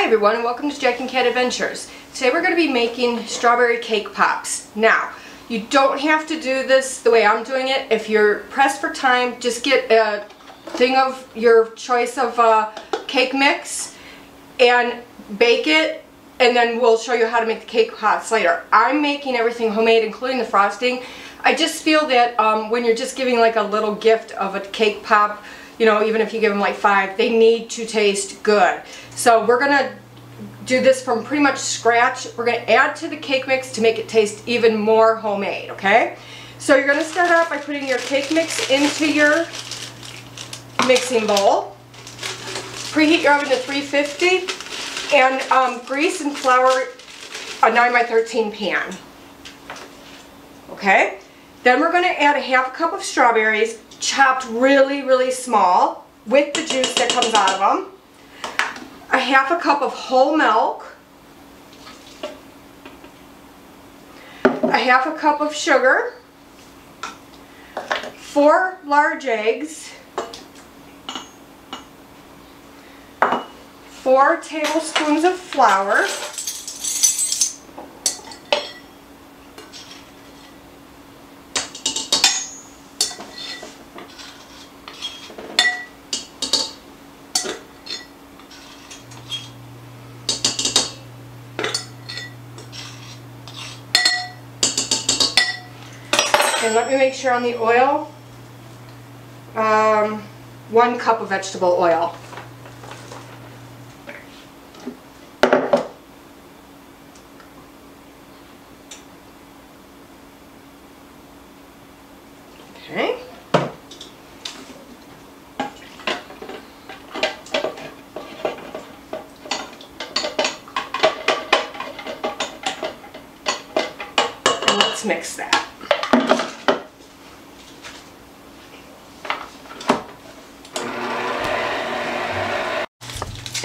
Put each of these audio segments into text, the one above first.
everyone, and welcome to Jack and Cat Adventures. Today we're going to be making strawberry cake pops. Now, you don't have to do this the way I'm doing it. If you're pressed for time, just get a thing of your choice of cake mix and bake it, and then we'll show you how to make the cake pops later. I'm making everything homemade, including the frosting. I just feel that when you're just giving like a little gift of a cake pop, you know, even if you give them like 5, they need to taste good. So we're going to do this from pretty much scratch. We're going to add to the cake mix to make it taste even more homemade, okay? So you're going to start out by putting your cake mix into your mixing bowl. Preheat your oven to 350 and grease and flour a 9x13 pan. Okay? Then we're going to add a ½ cup of strawberries, chopped really small, with the juice that comes out of them. A ½ cup of whole milk. A ½ cup of sugar. 4 large eggs. 4 tablespoons of flour. And let me make sure on the oil, 1 cup of vegetable oil. Okay. And let's mix that.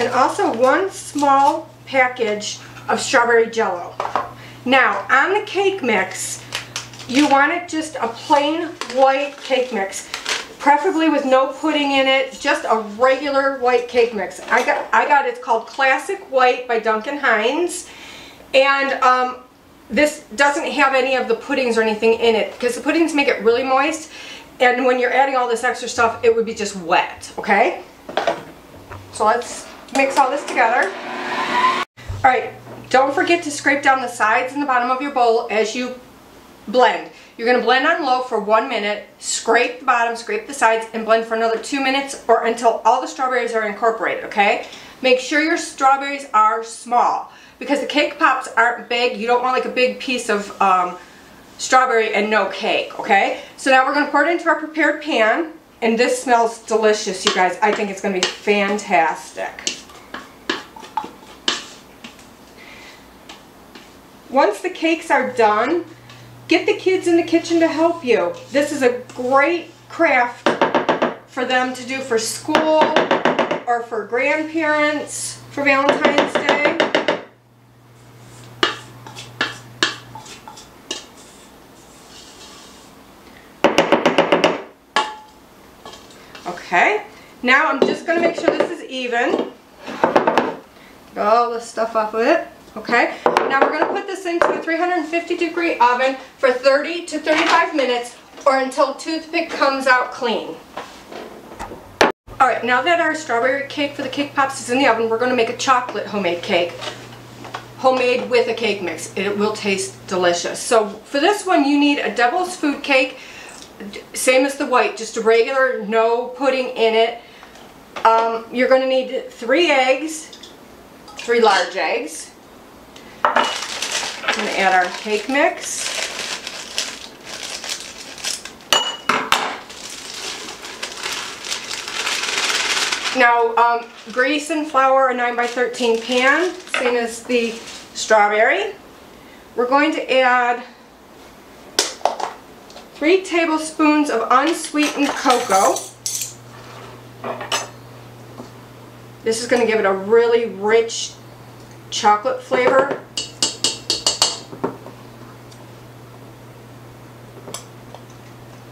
And also 1 small package of strawberry jello. Now, on the cake mix, you want it just a plain white cake mix, preferably with no pudding in it, just a regular white cake mix. I got it's called Classic White by Duncan Hines, and this doesn't have any of the puddings or anything in it because the puddings make it really moist, and when you're adding all this extra stuff, it would be just wet. Okay, so let's mix all this together. Alright, don't forget to scrape down the sides and the bottom of your bowl as you blend. You're going to blend on low for 1 minute, scrape the bottom, scrape the sides, and blend for another 2 minutes or until all the strawberries are incorporated, okay? Make sure your strawberries are small because the cake pops aren't big. You don't want like a big piece of strawberry and no cake, okay? So now we're going to pour it into our prepared pan, and this smells delicious, you guys. I think it's going to be fantastic. Once the cakes are done, get the kids in the kitchen to help you. This is a great craft for them to do for school or for grandparents for Valentine's Day. Okay, now I'm just going to make sure this is even. Get all the stuff off of it. Okay, now we're going to put this into a 350-degree oven for 30 to 35 minutes or until toothpick comes out clean. Alright, now that our strawberry cake for the cake pops is in the oven, we're going to make a chocolate homemade cake. Homemade with a cake mix. It will taste delicious. So for this one you need a devil's food cake, same as the white, just a regular, no pudding in it. You're going to need 3 eggs, 3 large eggs. I'm going to add our cake mix. Now, grease and flour a 9x13 pan, same as the strawberry. We're going to add 3 tablespoons of unsweetened cocoa. This is going to give it a really rich chocolate flavor.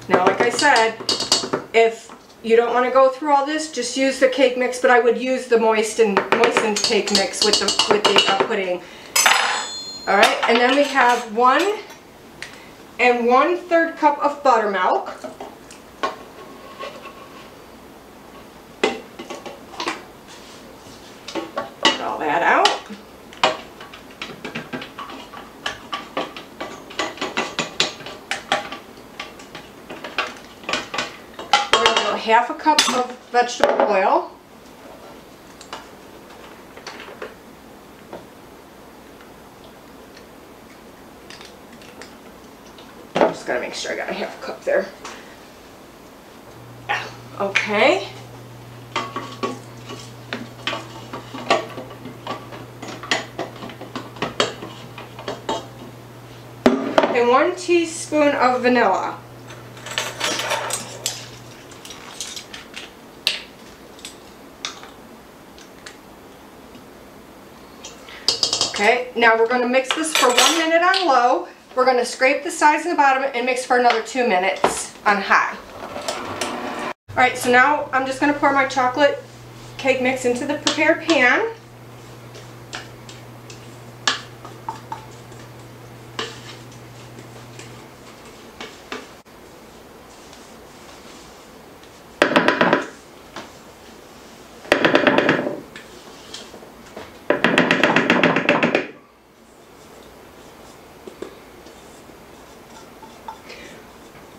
Now, like I said, if you don't want to go through all this, just use the cake mix, but I would use the moistened cake mix with the pudding. All right, and then we have 1 1/3 cup of buttermilk. Get all that out. We're going to go 1/2 cup of vegetable oil. Just gotta make sure I got a 1/2 cup there. Okay. And 1 teaspoon of vanilla. Okay, now we're going to mix this for 1 minute on low. We're going to scrape the sides and the bottom and mix for another 2 minutes on high. Alright, so now I'm just going to pour my chocolate cake mix into the prepared pan.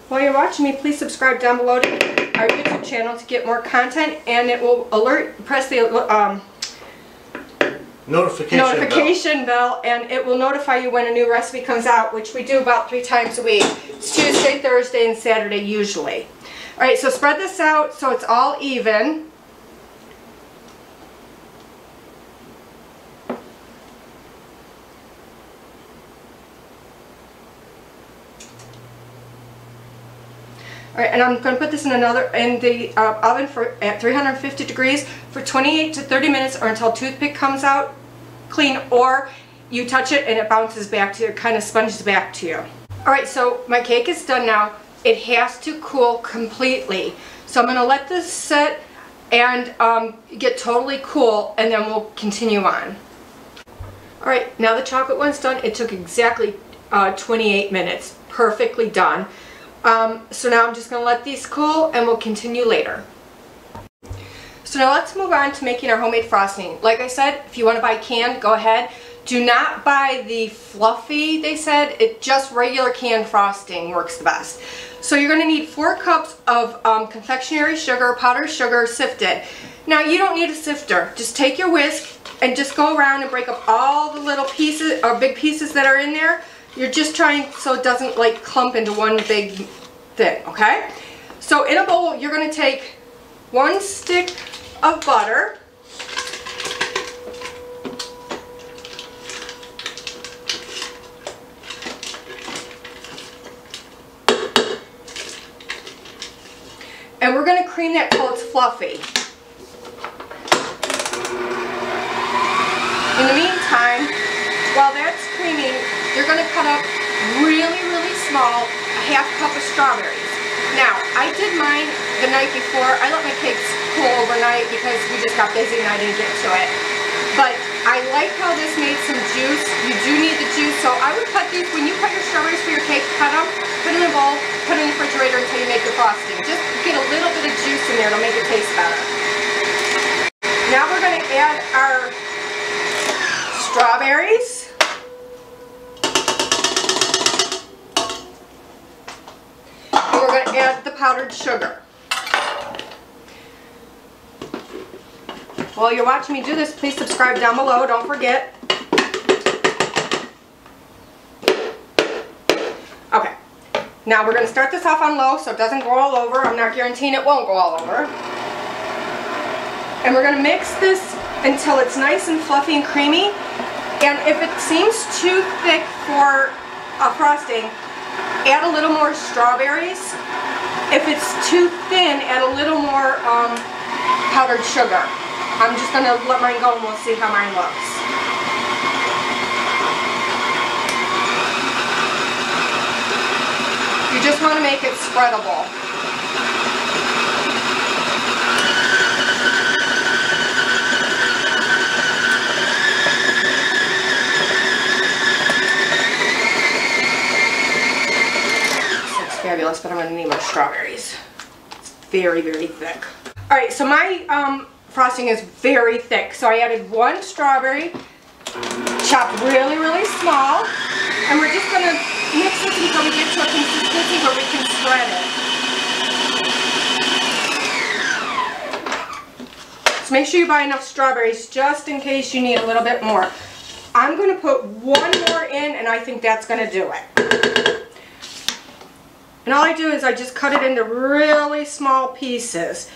While you're watching me, please subscribe down below to our YouTube channel to get more content, and it will press the notification bell, and it will notify you when a new recipe comes out, which we do about 3 times a week. It's Tuesday, Thursday, and Saturday usually. Alright, so spread this out so it's all even. Alright, and I'm going to put this in the oven at 350 degrees for 28 to 30 minutes, or until toothpick comes out clean, or you touch it and it bounces back to you, kind of sponges back to you. Alright, so my cake is done now. It has to cool completely. So I'm going to let this sit and get totally cool, and then we'll continue on. Alright, now the chocolate one's done. It took exactly 28 minutes. Perfectly done. So now I'm just going to let these cool, and we'll continue later. So now let's move on to making our homemade frosting. Like I said, if you want to buy canned, go ahead. Do not buy the fluffy, they said. Just regular canned frosting works the best. So you're going to need 4 cups of confectionery sugar, powdered sugar, sifted. Now you don't need a sifter. Just take your whisk and just go around and break up all the little pieces or big pieces that are in there. You're just trying so it doesn't like clump into one big thing, okay? So in a bowl, you're going to take 1 stick of butter. And we're going to cream that till it's fluffy. In the meantime, while that's creaming, you're going to cut up really, really small a 1/2 cup of strawberries. Now, I did mine the night before. I let my cakes cool overnight because we just got busy and I didn't get to it. But I like how this made some juice. You do need the juice, so I would cut these. When you cut your strawberries for your cake, cut them, put them in a bowl, put them in the refrigerator until you make the frosting. Just get a little bit of juice in there to make it taste better. Now we're going to add our strawberries. And we're going to add the powdered sugar. While you're watching me do this, please subscribe down below. Don't forget. Okay. Now we're going to start this off on low so it doesn't go all over. I'm not guaranteeing it won't go all over. And we're going to mix this until it's nice and fluffy and creamy. And if it seems too thick for frosting, add a little more strawberries. If it's too thin, add a little more powdered sugar. I'm just going to let mine go and we'll see how mine looks. You just want to make it spreadable. fabulous, but I'm going to need more strawberries. It's very, very thick. Alright, so my frosting is very thick. So I added 1 strawberry, chopped really, really small. And we're just going to mix this until we get to a consistency where we can spread it. So make sure you buy enough strawberries just in case you need a little bit more. I'm going to put 1 more in, and I think that's going to do it. And all I do is I just cut it into really small pieces.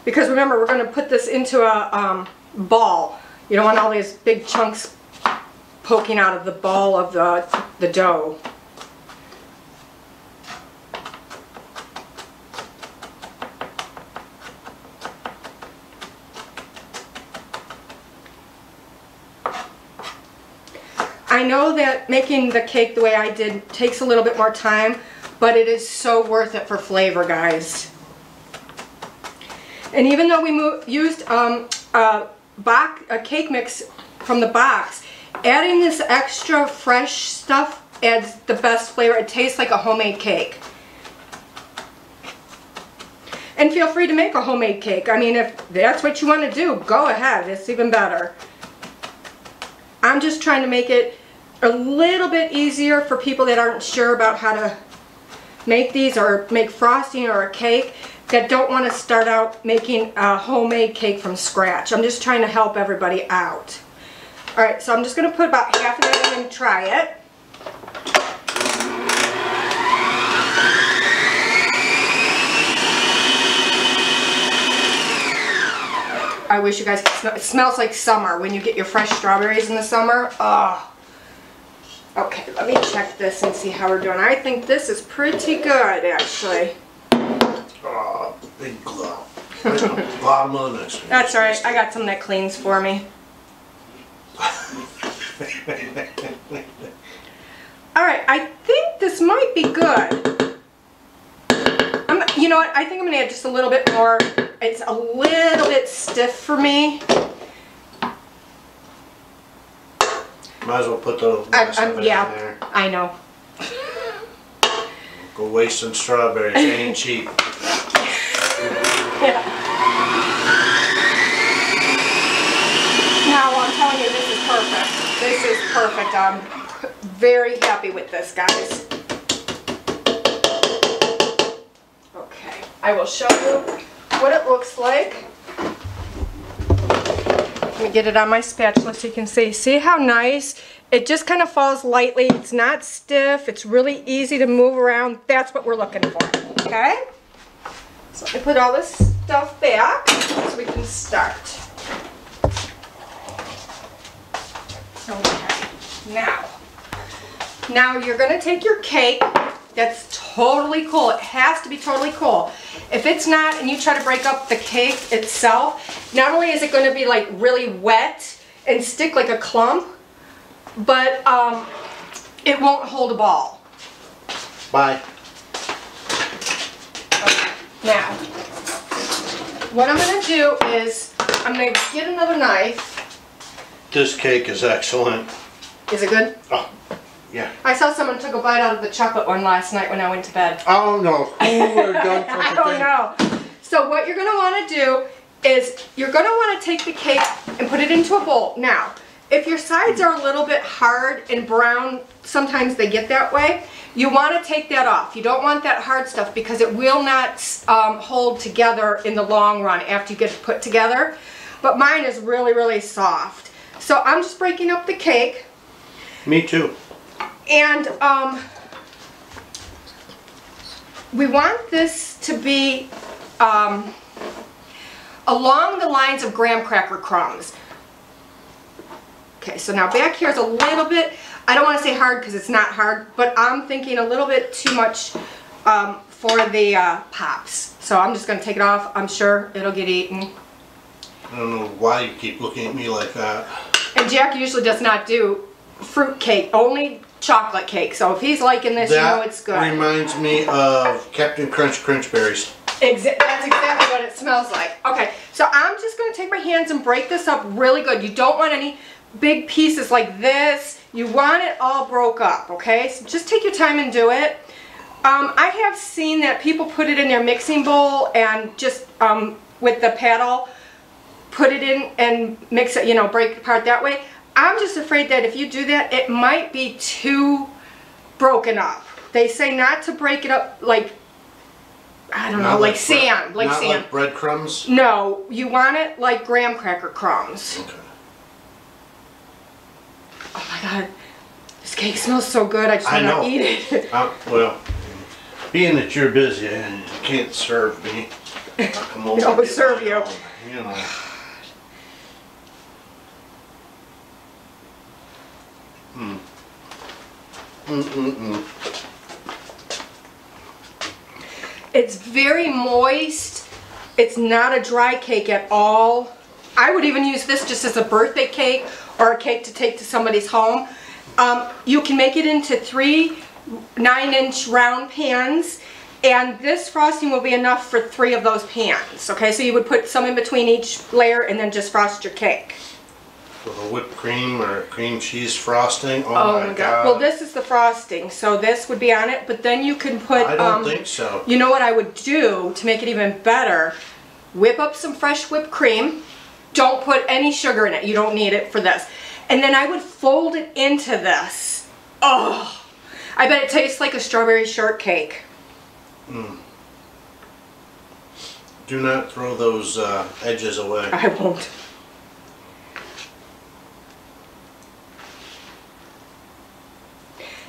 Because remember, we're going to put this into a ball. You don't want all these big chunks poking out of the ball of the dough. I know that making the cake the way I did takes a little bit more time, but it is so worth it for flavor, guys. And even though we used a cake mix from the box, adding this extra fresh stuff adds the best flavor. It tastes like a homemade cake. And feel free to make a homemade cake. I mean, if that's what you want to do, go ahead. It's even better. I'm just trying to make it a little bit easier for people that aren't sure about how to make these or make frosting or a cake, that don't want to start out making a homemade cake from scratch. I'm just trying to help everybody out. Alright, so I'm just going to put about half of it in and try it. I wish you guys could smell. It smells like summer when you get your fresh strawberries in the summer. Oh. Okay, let me check this and see how we're doing. I think this is pretty good, actually. Oh, big glow. Right on the bottom of the next one. That's alright. I got some that cleans for me. Alright, I think this might be good. You know what? I think I'm going to add just a little bit more. It's a little bit stiff for me. Might as well put the rest of it yeah, in there. I know. Go wasting strawberries. They ain't cheap. Yeah. Now I'm telling you, this is perfect. This is perfect. I'm very happy with this, guys. Okay, I will show you what it looks like. Let me get it on my spatula so you can see. See how nice? It just kind of falls lightly. It's not stiff. It's really easy to move around. That's what we're looking for. Okay? So let me put all this stuff back so we can start. Okay. Now you're going to take your cake that's totally cool. It has to be totally cool. If it's not, and you try to break up the cake itself, not only is it going to be like really wet and stick like a clump, but it won't hold a ball. Bye. Okay. Now, what I'm going to do is I'm going to get another knife. This cake is excellent. Is it good? Oh, yeah. I saw someone took a bite out of the chocolate one last night when I went to bed. Oh no. Who would have done such a I thing? don't know. So what you're going to want to do is you're going to want to take the cake and put it into a bowl. Now, if your sides are a little bit hard and brown, sometimes they get that way, you want to take that off. You don't want that hard stuff because it will not hold together in the long run after you get it put together. But mine is really, really soft. So I'm just breaking up the cake. Me too. And we want this to be along the lines of graham cracker crumbs. Okay, so now back here is a little bit, I don't want to say hard because it's not hard, but I'm thinking a little bit too much for the pops. So I'm just going to take it off. I'm sure it'll get eaten. I don't know why you keep looking at me like that. And Jack usually does not do fruit cake, only chocolate cake. So if he's liking this, you know it's good. That reminds me of Captain Crunch Berries. That's exactly what it smells like. Okay, so I'm just going to take my hands and break this up really good. You don't want any big pieces like this. You want it all broke up, okay? So just take your time and do it. I have seen that people put it in their mixing bowl and just with the paddle put it in and mix it, you know, break it apart that way. I'm just afraid that if you do that, it might be too broken up. They say not to break it up like, I don't know, like sand. Like sand. Like breadcrumbs? No, you want it like graham cracker crumbs. Okay. Oh my God, this cake smells so good. I just want to eat it. Well, being that you're busy and you can't serve me, I'm over I'll serve you. You know. It's very moist. It's not a dry cake at all. I would even use this just as a birthday cake or a cake to take to somebody's home. You can make it into 3 9-inch round pans, and this frosting will be enough for 3 of those pans. Okay, so you would put some in between each layer and then just frost your cake. With a whipped cream or cream cheese frosting? Oh my God. Well, this is the frosting, so this would be on it, but then you can put... I don't think so. You know what I would do to make it even better? Whip up some fresh whipped cream. Don't put any sugar in it. You don't need it for this. And then I would fold it into this. Oh, I bet it tastes like a strawberry shortcake. Do not throw those edges away. I won't.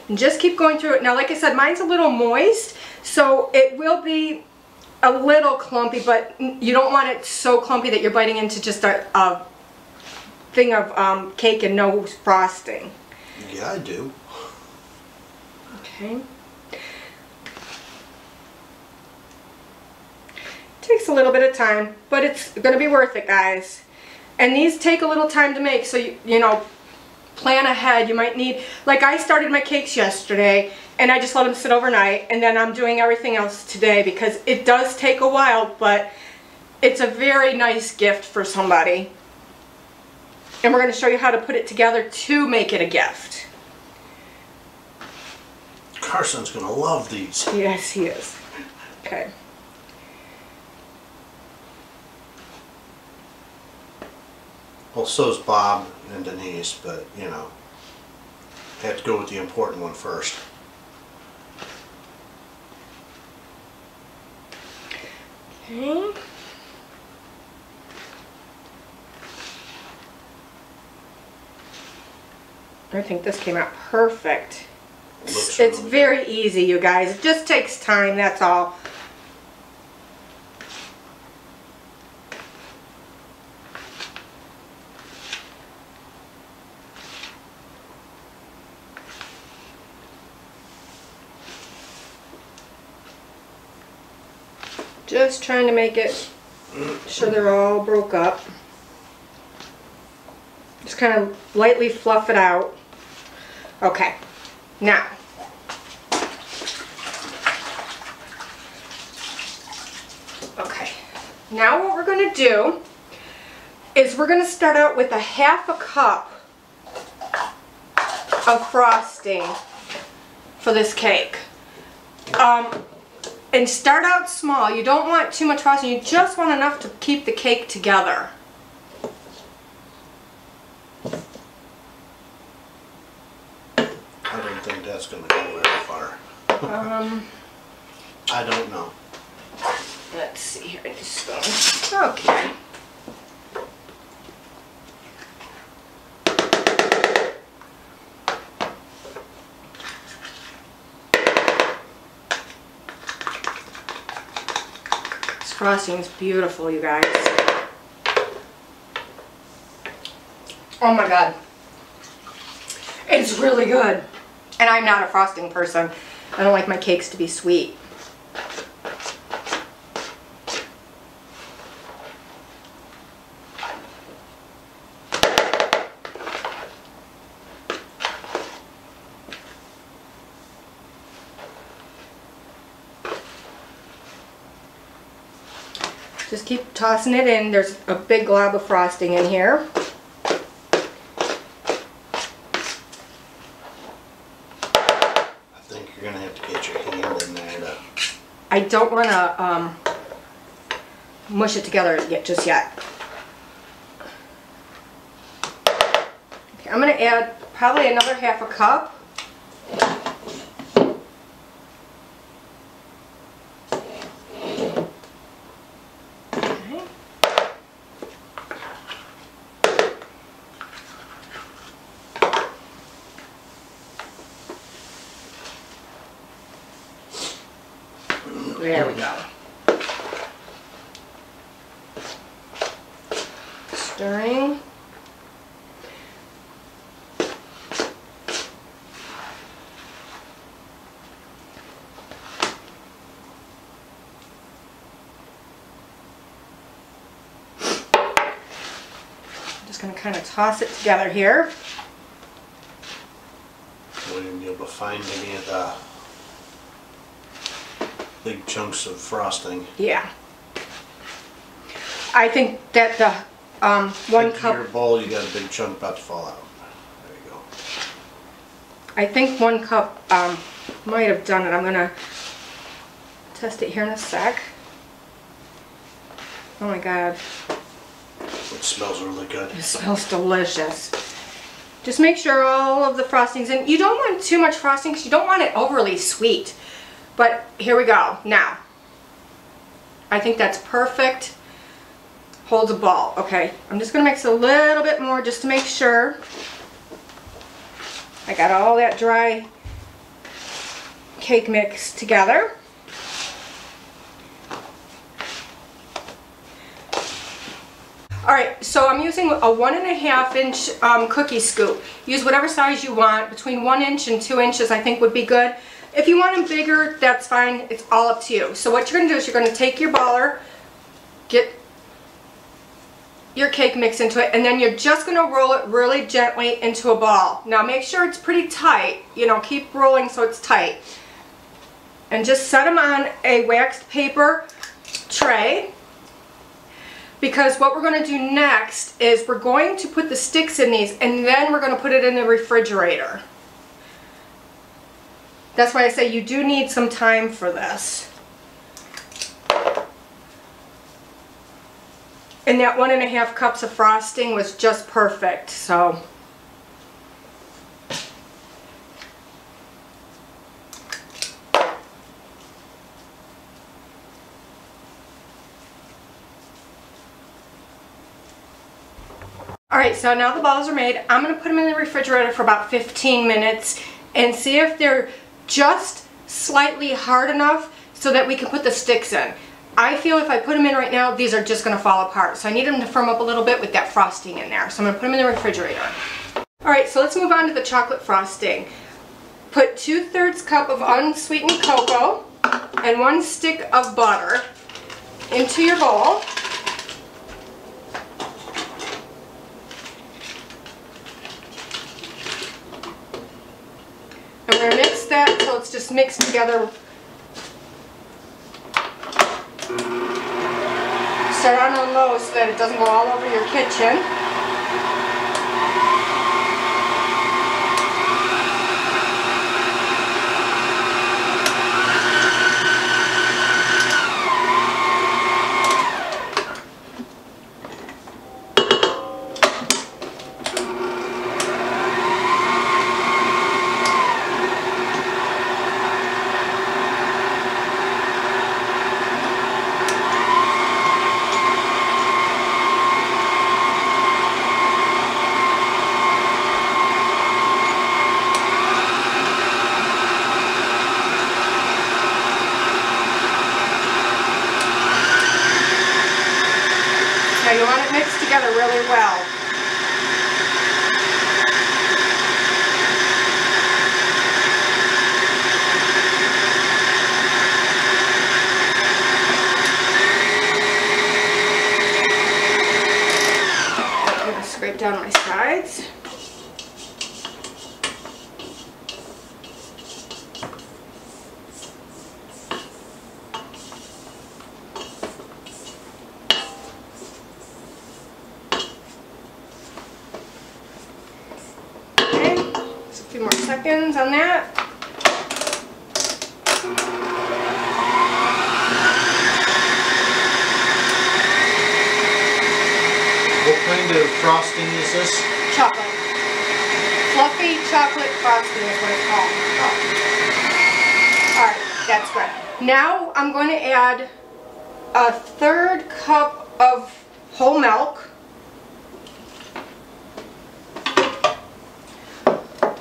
And just keep going through it. Now, like I said, mine's a little moist, so it will be a little clumpy, but you don't want it so clumpy that you're biting into just a thing of cake and no frosting. Yeah, I do. Okay. Takes a little bit of time, but it's going to be worth it, guys. And these take a little time to make, so you know, plan ahead. You might need, like I started my cakes yesterday and I just let them sit overnight, and then I'm doing everything else today because it does take a while, but it's a very nice gift for somebody. And we're going to show you how to put it together to make it a gift. Carson's going to love these. Yes, he is. Okay. Well, so's Bob and Denise, but, you know, have to go with the important one first. Okay. I think this came out perfect. It's really very easy, you guys. It just takes time, that's all. Just trying to make it sure they're all broke up. Just kind of lightly fluff it out. Okay, now what we're going to do is we're going to start out with a 1/2 cup of frosting for this cake. And start out small. You don't want too much frosting. You just want enough to keep the cake together. I don't think that's going to go very far. I don't know. Let's see here. Just go. Okay. This frosting is beautiful, you guys. Oh my God. It's really good. And I'm not a frosting person. I don't like my cakes to be sweet. Just keep tossing it in. There's a big glob of frosting in here. I think you're going gonna have to get your hand in there to... I don't want to mush it together just yet. Okay, I'm going to add probably another half a cup. Okay. There we go. Stirring. Just going to kind of toss it together here. I wouldn't be able to find any of the big chunks of frosting. Yeah. I think that the 1 Into your cup, bowl, you got a big chunk about to fall out. There you go. I think 1 cup might have done it. I'm going to test it here in a sec. Oh my God. It smells really good. It smells delicious. Just make sure all of the frostings, and you don't want too much frosting because you don't want it overly sweet. But here we go. Now, I think that's perfect. Holds a ball. Okay, I'm just going to mix a little bit more just to make sure I got all that dry cake mix together. Alright, so I'm using a 1.5 inch cookie scoop. Use whatever size you want. Between 1 inch and 2 inches I think would be good. If you want them bigger, that's fine. It's all up to you. So what you're going to do is you're going to take your baller, get your cake mix into it, and then you're just going to roll it really gently into a ball. Now make sure it's pretty tight. You know, keep rolling so it's tight. And just set them on a waxed paper tray. Because what we're going to do next is we're going to put the sticks in these, and then we're going to put it in the refrigerator. That's why I say you do need some time for this. And that 1.5 cups of frosting was just perfect, so. Alright, so now the balls are made. I'm going to put them in the refrigerator for about 15 minutes and see if they're just slightly hard enough so that we can put the sticks in. I feel if I put them in right now, these are just going to fall apart. So I need them to firm up a little bit with that frosting in there. So I'm going to put them in the refrigerator. Alright, so let's move on to the chocolate frosting. Put 2/3 cup of unsweetened cocoa and 1 stick of butter into your bowl. I'm going to mix that until it's just mixed together. Start on low so that it doesn't go all over your kitchen. Now you want it mixed together really well. I'm going to scrape down my sides. A few more seconds on that. frosting is this? Chocolate. Fluffy chocolate frosting is what it's called. Oh. Alright, that's good. Now I'm going to add a 1/3 cup of whole milk,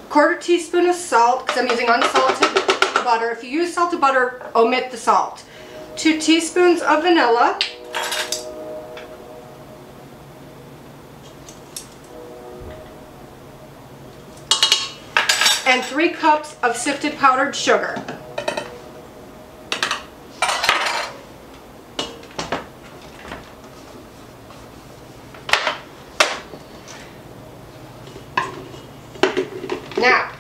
1/4 teaspoon of salt, because I'm using unsalted butter. If you use salted butter, omit the salt. 2 teaspoons of vanilla. And 3 cups of sifted powdered sugar. Now,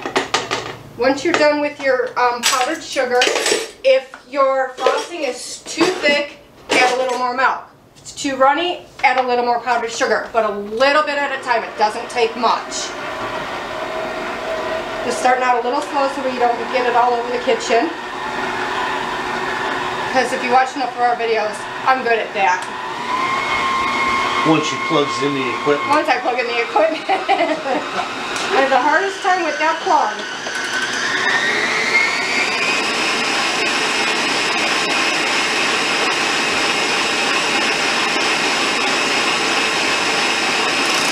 once you're done with your powdered sugar, if your frosting is too thick, add a little more milk. If it's too runny, add a little more powdered sugar, but a little bit at a time. It doesn't take much. Just starting out a little slow so you don't get it all over the kitchen. Because if you watch enough of our videos, I'm good at that. Once you plugs in the equipment. Once I plug in the equipment. I have the hardest time with that plug.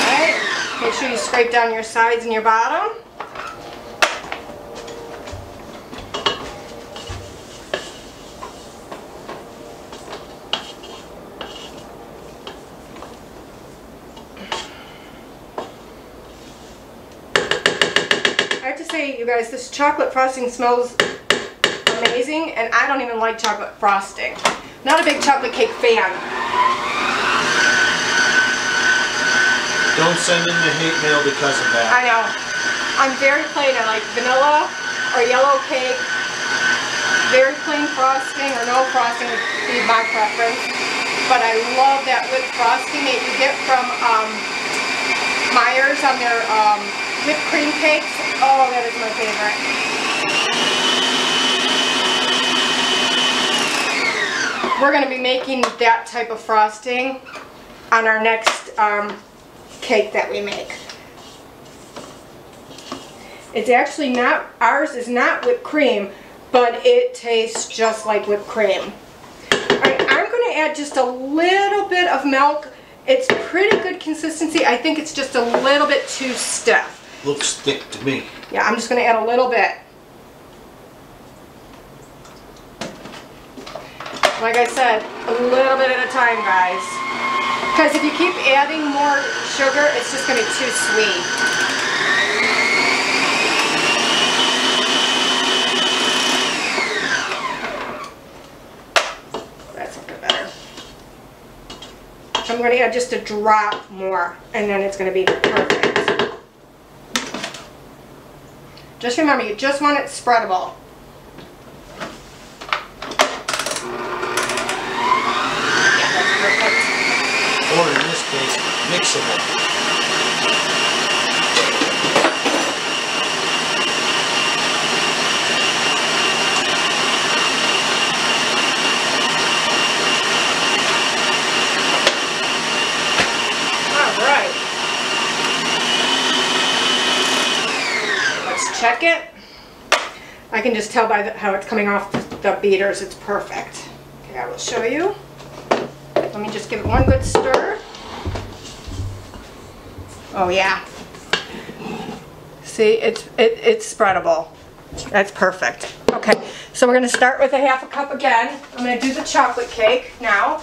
Alright, make sure you scrape down your sides and your bottom. You guys, this chocolate frosting smells amazing, and I don't even like chocolate frosting. Not a big chocolate cake fan. Don't send in the hate mail because of that. I know. I'm very plain. I like vanilla or yellow cake. Very plain frosting or no frosting would be my preference. But I love that whipped frosting that you get from Myers on their whipped cream cakes. Oh, that is my favorite. We're going to be making that type of frosting on our next cake that we make. It's actually not, ours is not whipped cream, but it tastes just like whipped cream. Alright, I'm going to add just a little bit of milk. It's pretty good consistency. I think it's just a little bit too stiff. Looks thick to me. Yeah, I'm just going to add a little bit. Like I said, a little bit at a time, guys. Because if you keep adding more sugar, it's just going to be too sweet. That's looking better. I'm going to add just a drop more, and then it's going to be perfect. Just remember, you just want it spreadable. Yeah, that's perfect. Or in this case, mixable. Check it. I can just tell by how it's coming off the beaters. It's perfect. Okay, I will show you. Let me just give it one good stir. Oh yeah. See, it's spreadable. That's perfect. Okay, so we're going to start with a 1/2 cup again. I'm going to do the chocolate cake now.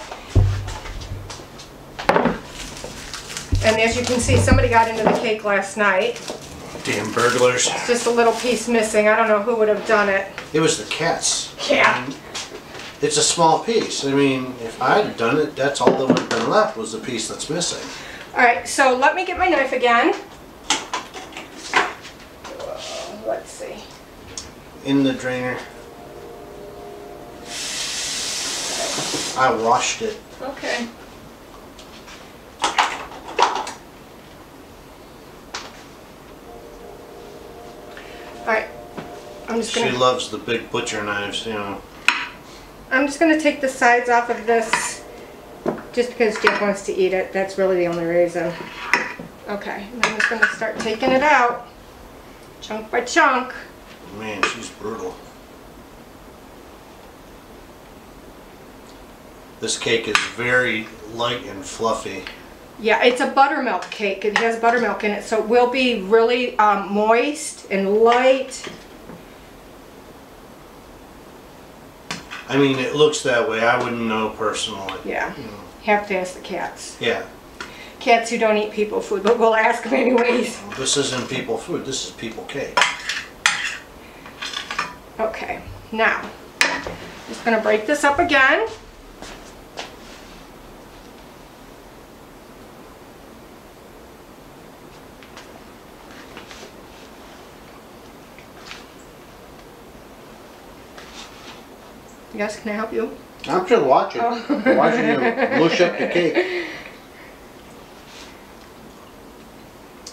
And as you can see, somebody got into the cake last night. Damn burglars. It's just a little piece missing. I don't know who would have done it. It was the cats. Yeah. I mean, it's a small piece. I mean, if I had done it, that's all that would have been left was the piece that's missing. Alright, so let me get my knife again. Let's see. In the drainer. I washed it. Okay. Alright, I'm just gonna... She loves the big butcher knives, you know. I'm just gonna take the sides off of this just because Jeff wants to eat it. That's really the only reason. Okay, and I'm just going to start taking it out, chunk by chunk. Man, she's brutal. This cake is very light and fluffy. Yeah, it's a buttermilk cake. It has buttermilk in it, so it will be really moist and light. I mean, it looks that way. I wouldn't know personally. Yeah, You know. have to ask the cats. Yeah. Cats who don't eat people food, but we'll ask them anyways. This isn't people food. This is people cake. Okay, now, I'm just going to break this up again. Yes, can I help you? I'm just watching. Oh. I'm watching you mush up the cake.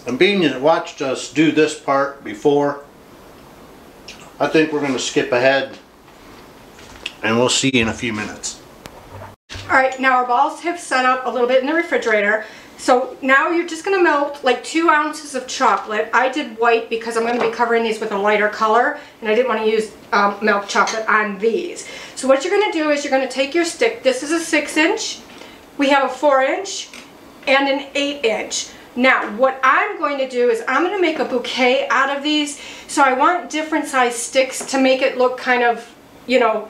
And being that you watched us do this part before, I think we're going to skip ahead and we'll see you in a few minutes. Alright, now our balls have set up a little bit in the refrigerator. So now you're just going to melt like 2 ounces of chocolate. I did white because I'm going to be covering these with a lighter color and I didn't want to use milk chocolate on these. So what you're going to do is you're going to take your stick. This is a 6-inch. We have a 4-inch and an 8-inch. Now what I'm going to do is I'm going to make a bouquet out of these. So I want different size sticks to make it look kind of, you know,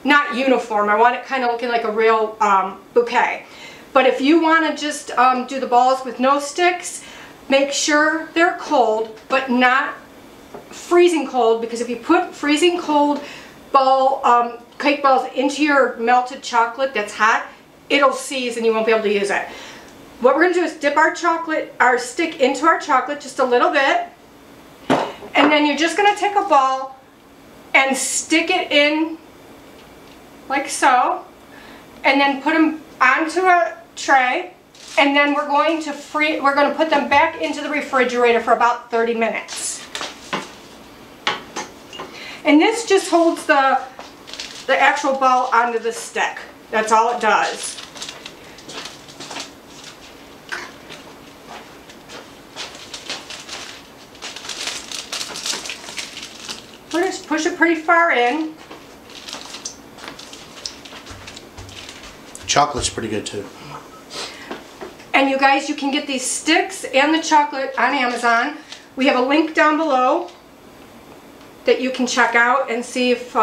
not uniform. I want it kind of looking like a real bouquet. But if you want to just do the balls with no sticks, make sure they're cold, but not freezing cold, because if you put freezing cold cake balls into your melted chocolate that's hot, it'll seize and you won't be able to use it. What we're going to do is dip our stick into our chocolate just a little bit, and then you're just going to take a ball and stick it in like so, and then put them onto a tray, and then we're going to put them back into the refrigerator for about 30 minutes. And this just holds the actual ball onto the stick. That's all it does. We're just push it pretty far in. Chocolate's pretty good too. And you guys, you can get these sticks and the chocolate on Amazon. We have a link down below that you can check out and see if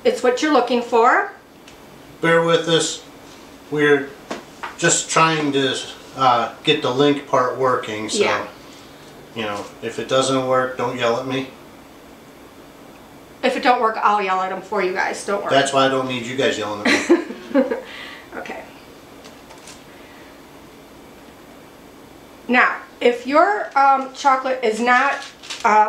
it's what you're looking for. Bear with us. We're just trying to get the link part working. So, Yeah. you know, if it doesn't work, don't yell at me. If it don't work, I'll yell at them for you guys. Don't worry. That's why I don't need you guys yelling at me. Okay. Now, if your chocolate is not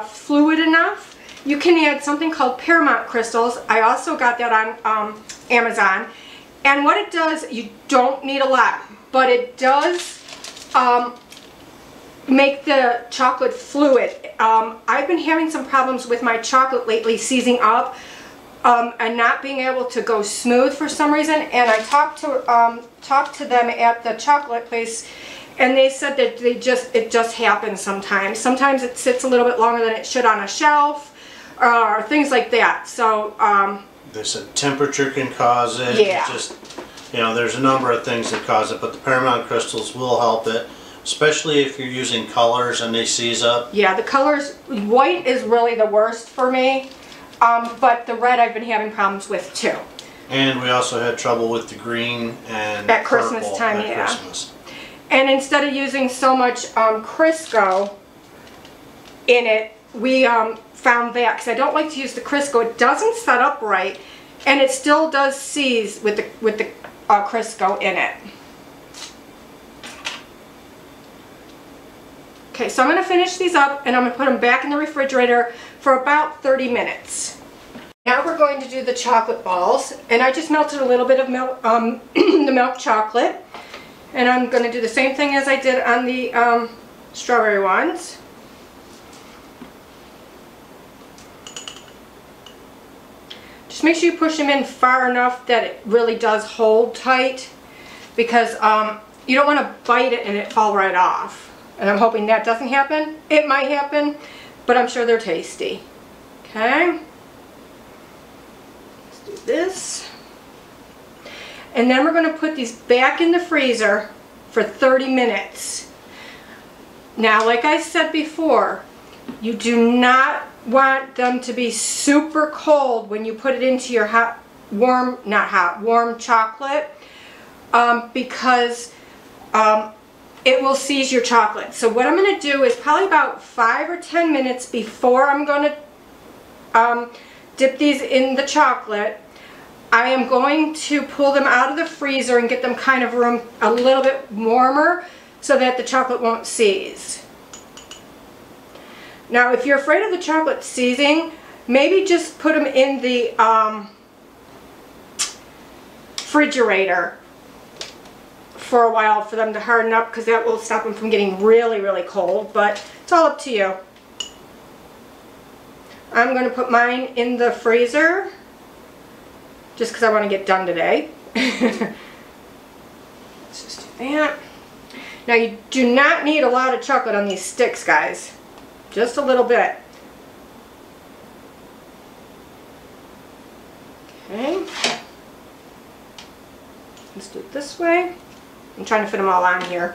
fluid enough, you can add something called Paramount crystals. I also got that on Amazon. And what it does, you don't need a lot, but it does make the chocolate fluid. I've been having some problems with my chocolate lately seizing up and not being able to go smooth for some reason. And I talked to them at the chocolate place, and they said that it just happens sometimes. Sometimes it sits a little bit longer than it should on a shelf, or things like that. So they said temperature can cause it. Yeah. Just, you know, there's a number of things that cause it, but the Paramount crystals will help it, especially if you're using colors and they seize up. yeah, the colors, white is really the worst for me, but the red I've been having problems with too. And we also had trouble with the green and At Christmas purple time, at yeah. Christmas. And instead of using so much Crisco in it, we found that, because I don't like to use the Crisco. It doesn't set up right, and it still does seize with the Crisco in it. Okay, so I'm going to finish these up, and I'm going to put them back in the refrigerator for about 30 minutes. Now we're going to do the chocolate balls, and I just melted a little bit of milk, the milk chocolate, and I'm going to do the same thing as I did on the strawberry ones. Just make sure you push them in far enough that it really does hold tight, because you don't want to bite it and it fall right off. And I'm hoping that doesn't happen. It might happen, but I'm sure they're tasty. Okay. Let's do this. And then we're going to put these back in the freezer for 30 minutes. Now, like I said before, you do not want them to be super cold when you put it into your warm chocolate, because it will seize your chocolate. So what I'm going to do is probably about 5 or 10 minutes before I'm going to dip these in the chocolate, I am going to pull them out of the freezer and get them kind of room a little bit warmer so that the chocolate won't seize. Now, if you're afraid of the chocolate seizing, maybe just put them in the refrigerator for a while for them to harden up, because that will stop them from getting really, really cold, but it's all up to you. I'm going to put mine in the freezer just because I want to get done today. Let's just do that. Now, you do not need a lot of chocolate on these sticks, guys. Just a little bit. Okay. Let's do it this way. I'm trying to fit them all on here.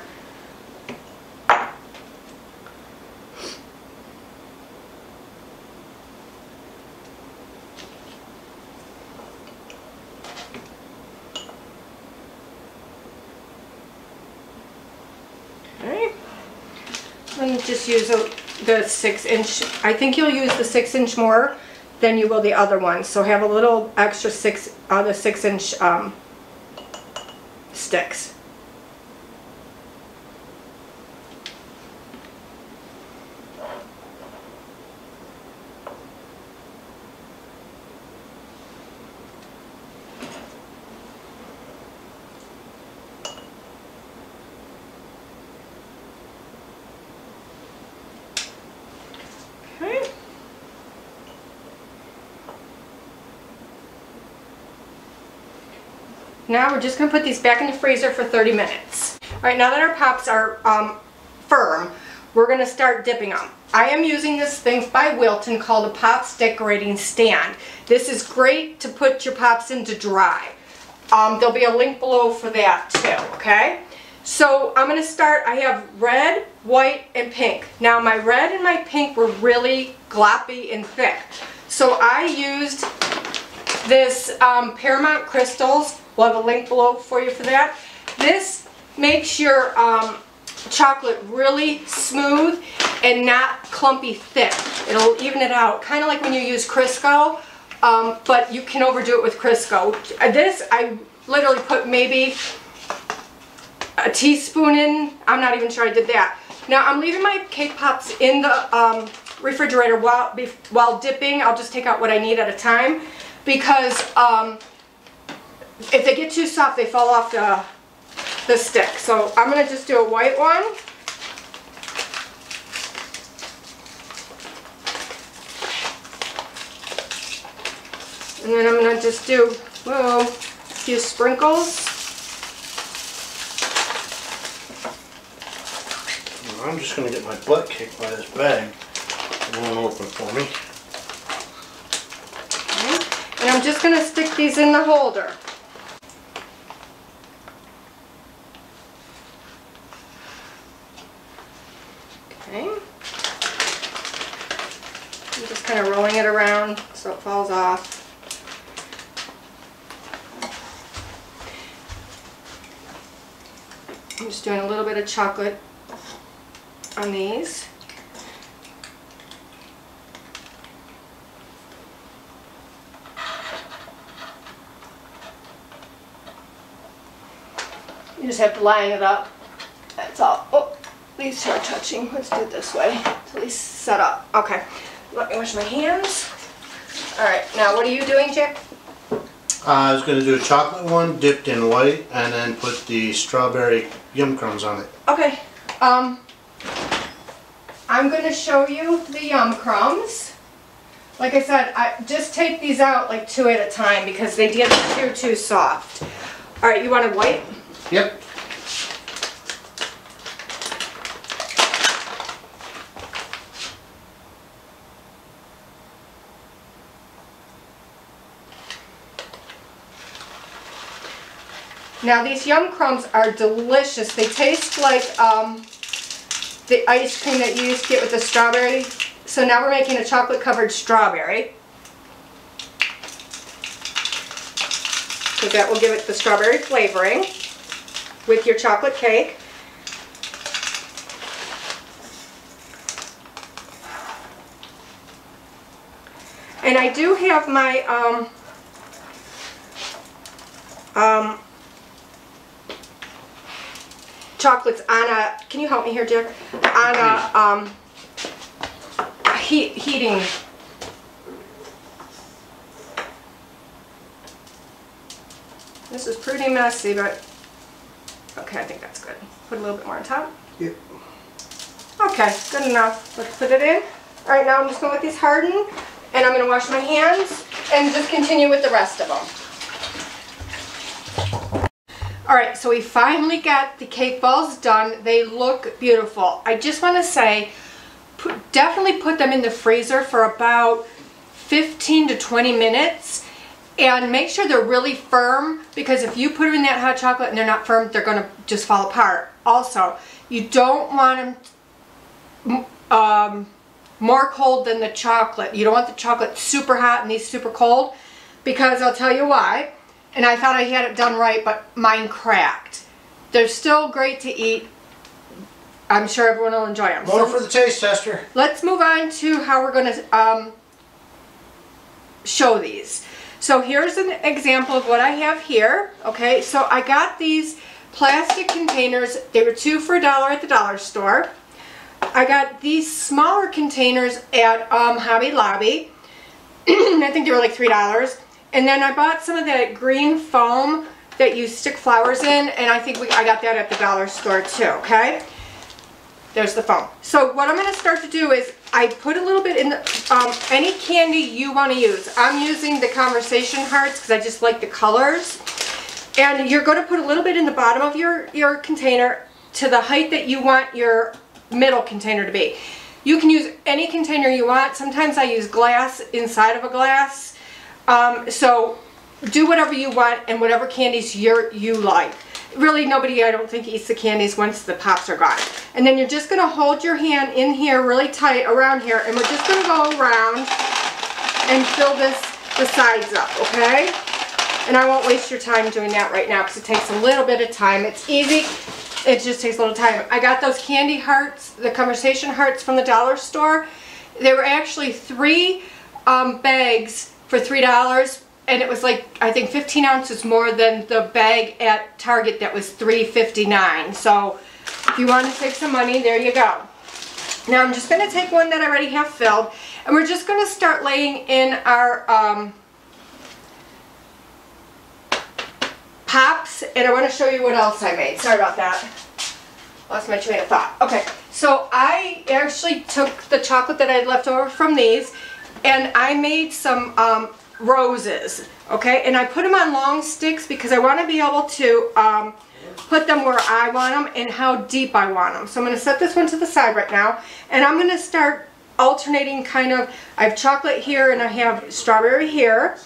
Okay. Then just use the 6-inch. I think you'll use the 6-inch more than you will the other one. So have a little extra the 6-inch sticks. Okay. Now we're just going to put these back in the freezer for 30 minutes. Alright, now that our pops are firm, we're going to start dipping them. I am using this thing by Valetine called a Pops Decorating Stand. This is great to put your pops in to dry. There'll be a link below for that too, okay? So I'm going to start. I have red, white, and pink. Now my red and my pink were really gloppy and thick. So I used this Paramount Crystals. We'll have a link below for you for that. This makes your chocolate really smooth and not clumpy thick. It'll even it out, kind of like when you use Crisco, but you can overdo it with Crisco. This, I literally put maybe a teaspoon in. I'm not even sure I did that. Now I'm leaving my cake pops in the refrigerator while dipping. I'll just take out what I need at a time, because if they get too soft, they fall off the stick. So I'm going to just do a white one. And then I'm going to just do a few sprinkles. I'm just going to get my butt kicked by this bag. It won't open for me. Okay. And I'm just going to stick these in the holder. Okay. I'm just kind of rolling it around so it falls off. I'm just doing a little bit of chocolate on these. You just have to line it up. That's all. Oh, these two are touching. Let's do it this way. It's at least set up. Okay. Let me wash my hands. Alright, now what are you doing, Jack? I was going to do a chocolate one dipped in white and then put the strawberry yum crumbs on it. Okay. I'm going to show you the yum crumbs. Like I said, I just take these out like 2 at a time because they get too soft. Alright, you want it white? Yep. Now these Yum Crumbs are delicious. They taste like the ice cream that you used to get with the strawberry. So now we're making a chocolate covered strawberry. So that will give it the strawberry flavoring with your chocolate cake. And I do have my chocolates on a, can you help me here, Jack? On a heating. This is pretty messy, but okay, I think that's good. Put a little bit more on top. Yep. Okay, good enough. Let's put it in. All right, now I'm just going to let these harden, and I'm going to wash my hands and just continue with the rest of them. All right, so we finally got the cake balls done. They look beautiful. I just want to say, definitely put them in the freezer for about 15 to 20 minutes. And make sure they're really firm, because if you put them in that hot chocolate and they're not firm, they're going to just fall apart. Also, you don't want them more cold than the chocolate. You don't want the chocolate super hot and these super cold, because I'll tell you why. And I thought I had it done right, but mine cracked. They're still great to eat. I'm sure everyone will enjoy them. More for the taste tester. Let's move on to how we're going to show these. So here's an example of what I have here. Okay, so I got these plastic containers. They were 2 for $1 at the dollar store. I got these smaller containers at Hobby Lobby. I think they were like $3. And then I bought some of that green foam that you stick flowers in, and I think I got that at the dollar store too, okay? There's the foam. So what I'm going to start to do is I put a little bit in the, any candy you want to use. I'm using the Conversation Hearts because I just like the colors. And you're going to put a little bit in the bottom of your container to the height that you want your middle container to be. You can use any container you want. Sometimes I use glass inside of a glass. So do whatever you want and whatever candies you like. Really, nobody, I don't think, eats the candies once the pops are gone. And then you're just going to hold your hand in here really tight around here, and we're just going to go around and fill the sides up, okay? And I won't waste your time doing that right now because it takes a little bit of time. It's easy. It just takes a little time. I got those candy hearts, the Conversation Hearts from the dollar store. They were actually 3 bags for $3. And it was like, I think 15 ounces more than the bag at Target that was $3.59. So if you want to save some money, there you go. Now I'm just going to take one that I already have filled, and we're just going to start laying in our pops. And I want to show you what else I made. Sorry about that. Lost my train of thought. Okay, so I actually took the chocolate that I had left over from these, and I made some roses, okay, and I put them on long sticks because I want to be able to put them where I want them and how deep I want them. So I'm going to set this one to the side right now, and I'm going to start alternating kind of, I have chocolate here and I have strawberry here,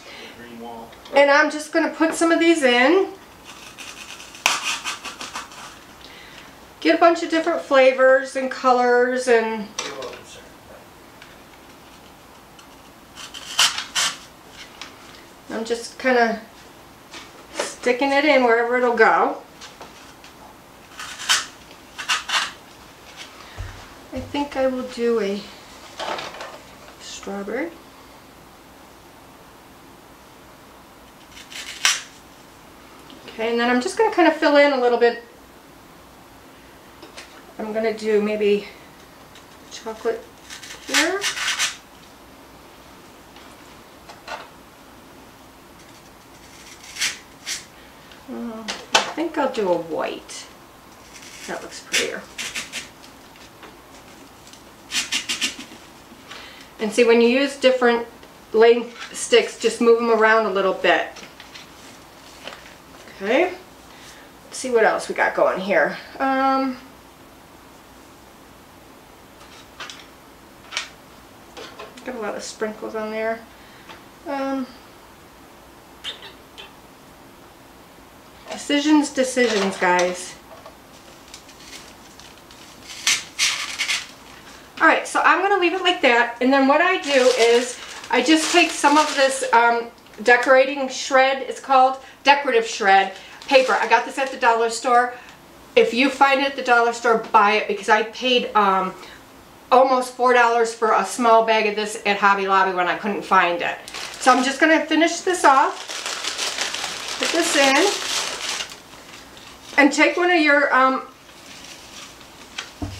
and I'm just going to put some of these in. Get a bunch of different flavors and colors, and I'm just kind of sticking it in wherever it'll go. I think I will do a strawberry. Okay, and then I'm just going to kind of fill in a little bit. I'm going to do maybe chocolate here. I think I'll do a white. That looks prettier. And see, when you use different length sticks, just move them around a little bit. Okay. Let's see what else we got going here. Got a lot of sprinkles on there. Decisions, guys. Alright, so I'm going to leave it like that, and then what I do is I just take some of this decorating shred, it's called, decorative shred paper. I got this at the dollar store. If you find it at the dollar store, buy it, because I paid almost $4 for a small bag of this at Hobby Lobby when I couldn't find it. So I'm just going to finish this off, put this in, and take one of your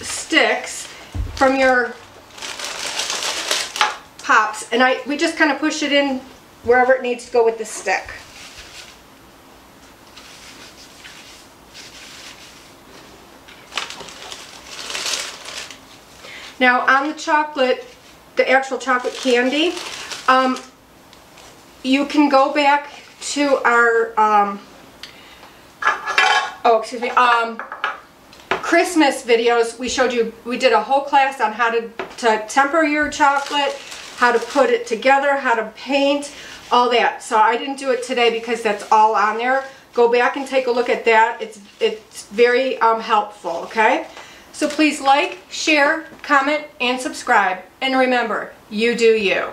sticks from your pops, and we just kind of push it in wherever it needs to go with the stick. Now on the chocolate, the actual chocolate candy, you can go back to our Christmas videos. We showed you, we did a whole class on how to temper your chocolate, how to put it together, how to paint, all that. So I didn't do it today because that's all on there. Go back and take a look at that. It's very helpful, okay? So please like, share, comment, and subscribe. And remember, you do you.